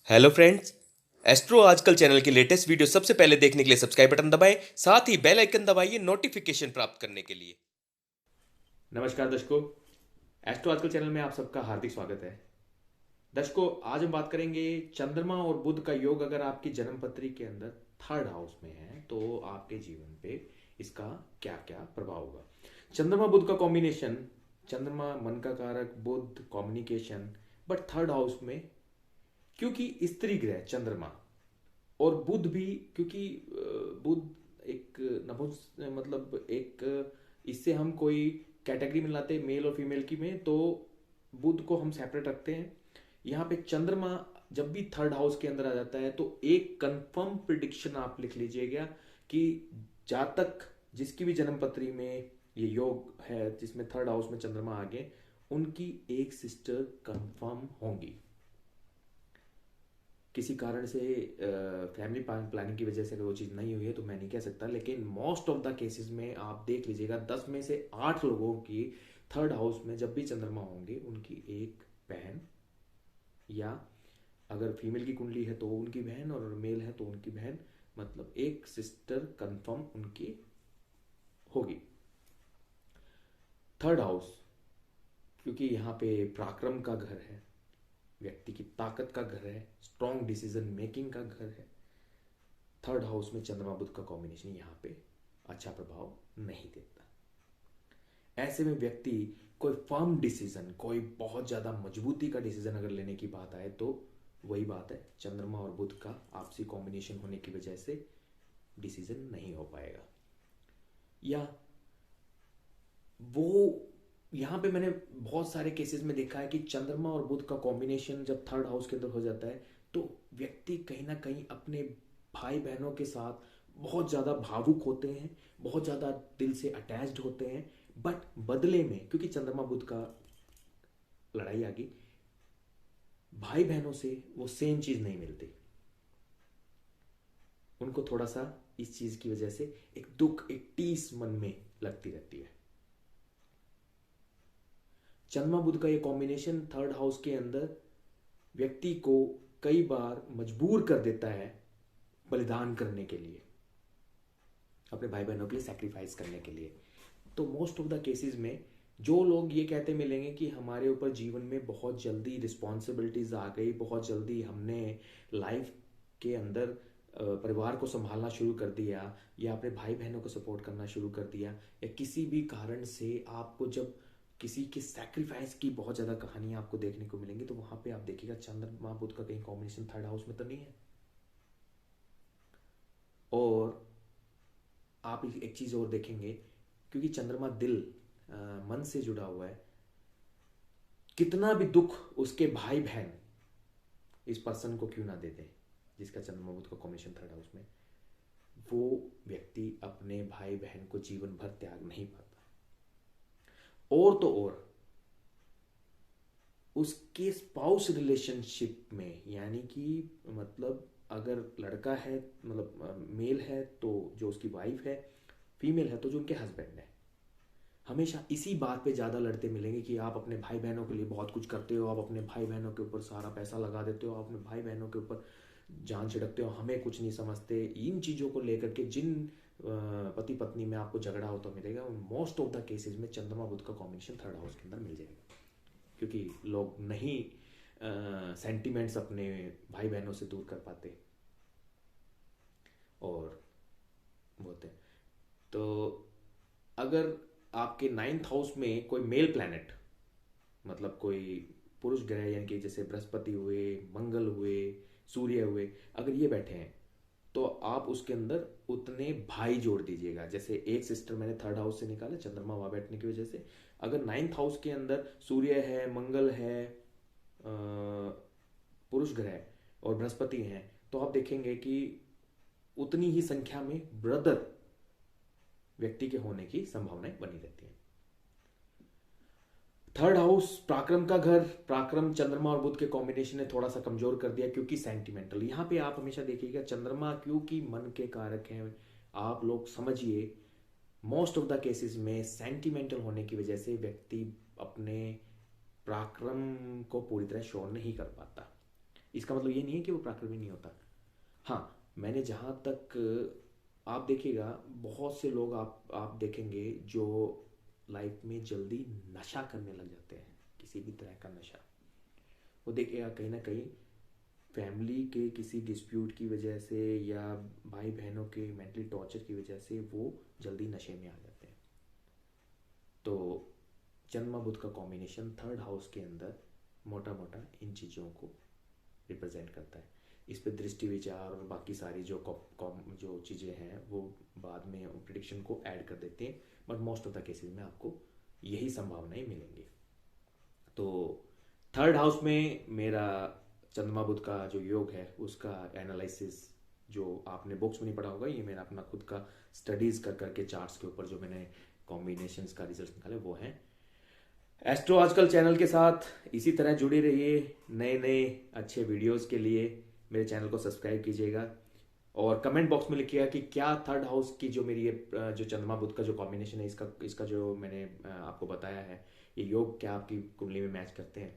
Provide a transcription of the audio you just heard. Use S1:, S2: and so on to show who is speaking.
S1: Hello friends. Astro आजकल channel की latest video सबसे पहले देखने के लिए सब्सक्राइब बटन दबाएं, साथ ही बेल आइकन दबाइए नोटिफिकेशन प्राप्त करने के लिए। नमस्कार दर्शकों, एस्ट्रो आजकल चैनल में आप सबका हार्दिक स्वागत है। दर्शकों, आज हम बात करेंगे चंद्रमा और बुध का योग अगर आपकी जन्म पत्री के अंदर थर्ड हाउस में है तो आपके जीवन पे इसका क्या क्या प्रभाव होगा। चंद्रमा बुध का कॉम्बिनेशन, चंद्रमा मन का कारक, बुध कम्युनिकेशन, बट थर्ड हाउस में क्योंकि स्त्री ग्रह चंद्रमा और बुध भी, क्योंकि बुध एक नपुंस मतलब एक इससे हम कोई कैटेगरी में लाते मेल और फीमेल की में, तो बुध को हम सेपरेट रखते हैं। यहाँ पे चंद्रमा जब भी थर्ड हाउस के अंदर आ जाता है तो एक कंफर्म प्रिडिक्शन आप लिख लीजिएगा कि जातक जिसकी भी जन्म पत्री में ये योग है जिसमें थर्ड हाउस में चंद्रमा आ गए, उनकी एक सिस्टर कंफर्म होंगी। किसी कारण से फैमिली प्लानिंग की वजह से अगर वो चीज़ नहीं हुई है तो मैं नहीं कह सकता, लेकिन मोस्ट ऑफ द केसेस में आप देख लीजिएगा 10 में से 8 लोगों की थर्ड हाउस में जब भी चंद्रमा होंगे उनकी एक बहन, या अगर फीमेल की कुंडली है तो उनकी बहन और मेल है तो उनकी बहन, मतलब एक सिस्टर कंफर्म उनकी होगी। थर्ड हाउस क्योंकि यहाँ पे पराक्रम का घर है, व्यक्ति की ताकत का घर है, स्ट्रॉन्ग डिसीजन मेकिंग का घर है। थर्ड हाउस में चंद्रमा बुध का कॉम्बिनेशन यहाँ पे अच्छा प्रभाव नहीं देता। ऐसे में व्यक्ति कोई फर्म डिसीजन, कोई बहुत ज्यादा मजबूती का डिसीजन अगर लेने की बात आए तो वही बात है, चंद्रमा और बुध का आपसी कॉम्बिनेशन होने की वजह से डिसीजन नहीं हो पाएगा। या वो यहाँ पे मैंने बहुत सारे केसेस में देखा है कि चंद्रमा और बुध का कॉम्बिनेशन जब थर्ड हाउस के अंदर हो जाता है तो व्यक्ति कहीं ना कहीं अपने भाई बहनों के साथ बहुत ज़्यादा भावुक होते हैं, बहुत ज़्यादा दिल से अटैच्ड होते हैं, बट बदले में क्योंकि चंद्रमा बुध का लड़ाई आ गई, भाई बहनों से वो सेम चीज़ नहीं मिलती। उनको थोड़ा सा इस चीज़ की वजह से एक दुख, एक टीस मन में लगती रहती है। चंद्रमा बुध का ये कॉम्बिनेशन थर्ड हाउस के अंदर व्यक्ति को कई बार मजबूर कर देता है बलिदान करने के लिए, अपने भाई बहनों के लिए सैक्रिफाइस करने के लिए। तो मोस्ट ऑफ द केसेस में जो लोग ये कहते मिलेंगे कि हमारे ऊपर जीवन में बहुत जल्दी रिस्पॉन्सिबिलिटीज आ गई, बहुत जल्दी हमने लाइफ के अंदर परिवार को संभालना शुरू कर दिया, या अपने भाई बहनों को सपोर्ट करना शुरू कर दिया, या किसी भी कारण से आपको जब किसी के सैक्रिफाइस की बहुत ज़्यादा कहानियां आपको देखने को मिलेंगी, तो वहां पे आप देखिएगा चंद्रमा बुध का कहीं कॉम्बिनेशन थर्ड हाउस में तो नहीं है। और आप एक चीज़ और देखेंगे, क्योंकि चंद्रमा दिल मन से जुड़ा हुआ है, कितना भी दुख उसके भाई बहन इस पर्सन को क्यों ना दे दे जिसका चंद्रमा बुध का कॉम्बिनेशन थर्ड हाउस में, वो व्यक्ति अपने भाई बहन को जीवन भर त्याग नहीं पाता। और तो और उसके स्पाउस रिलेशनशिप में, यानी कि मतलब अगर लड़का है, मतलब मेल है तो जो उसकी वाइफ है, फीमेल है तो जो उनके हस्बैंड है, हमेशा इसी बात पे ज़्यादा लड़ते मिलेंगे कि आप अपने भाई बहनों के लिए बहुत कुछ करते हो, आप अपने भाई बहनों के ऊपर सारा पैसा लगा देते हो, आप अपने भाई बहनों के ऊपर जान छिड़कते हो, हमें कुछ नहीं समझते। इन चीज़ों को लेकर के जिन पति पत्नी में आपको झगड़ा होता मिलेगा, उन मोस्ट ऑफ द केसेस में चंद्रमा बुध का कॉम्बिनेशन थर्ड हाउस के अंदर मिल जाएगा, क्योंकि लोग नहीं सेंटिमेंट्स अपने भाई बहनों से दूर कर पाते और बोलते हैं। तो अगर आपके नाइन्थ हाउस में कोई मेल प्लैनेट, मतलब कोई पुरुष ग्रह, यानी कि जैसे बृहस्पति हुए, मंगल हुए, सूर्य हुए, अगर ये बैठे हैं तो आप उसके अंदर उतने भाई जोड़ दीजिएगा। जैसे एक सिस्टर मैंने थर्ड हाउस से निकाला चंद्रमा वहां बैठने की वजह से, अगर नाइन्थ हाउस के अंदर सूर्य है, मंगल है, पुरुष ग्रह और बृहस्पति हैं, तो आप देखेंगे कि उतनी ही संख्या में ब्रदर व्यक्ति के होने की संभावनाएं बनी रहती हैं। थर्ड हाउस पराक्रम का घर, पराक्रम चंद्रमा और बुध के कॉम्बिनेशन ने थोड़ा सा कमजोर कर दिया, क्योंकि सेंटिमेंटल, यहां पे आप हमेशा देखिएगा चंद्रमा क्योंकि मन के कारक हैं, आप लोग समझिए मोस्ट ऑफ द केसेस में सेंटिमेंटल होने की वजह से व्यक्ति अपने पराक्रम को पूरी तरह शो नहीं कर पाता। इसका मतलब ये नहीं है कि वो पराक्रमी नहीं होता। हाँ, मैंने जहाँ तक आप देखिएगा, बहुत से लोग आप देखेंगे जो लाइफ में जल्दी नशा करने लग जाते हैं, किसी भी तरह का नशा। वो देखिएगा कहीं ना कहीं फैमिली के किसी डिस्प्यूट की वजह से या भाई बहनों के मेंटली टॉर्चर की वजह से वो जल्दी नशे में आ जाते हैं। तो चंद्रमा बुध का कॉम्बिनेशन थर्ड हाउस के अंदर मोटा मोटा इन चीज़ों को रिप्रेजेंट करता है। इस पे दृष्टि विचार और बाकी सारी जो चीज़ें हैं वो बाद में प्रिडिक्शन को ऐड कर देते हैं, but most of the cases में आपको यही संभावनाएं मिलेंगी। तो थर्ड हाउस में मेरा चंद्रमा बुध का जो योग है उसका एनालिसिस जो आपने बुक्स में नहीं पढ़ा होगा, ये मेरा अपना खुद का स्टडीज़ कर करके चार्ट्स के ऊपर जो मैंने कॉम्बिनेशंस का रिजल्ट निकाले वो हैं। एस्ट्रो आजकल चैनल के साथ इसी तरह जुड़े रहिए। नए नए अच्छे वीडियोस के लिए मेरे चैनल को सब्सक्राइब कीजिएगा और कमेंट बॉक्स में लिखिएगा कि क्या थर्ड हाउस की जो मेरी ये जो चंद्रमा बुध का जो कॉम्बिनेशन है इसका जो मैंने आपको बताया है, ये योग क्या आपकी कुंडली में मैच करते हैं।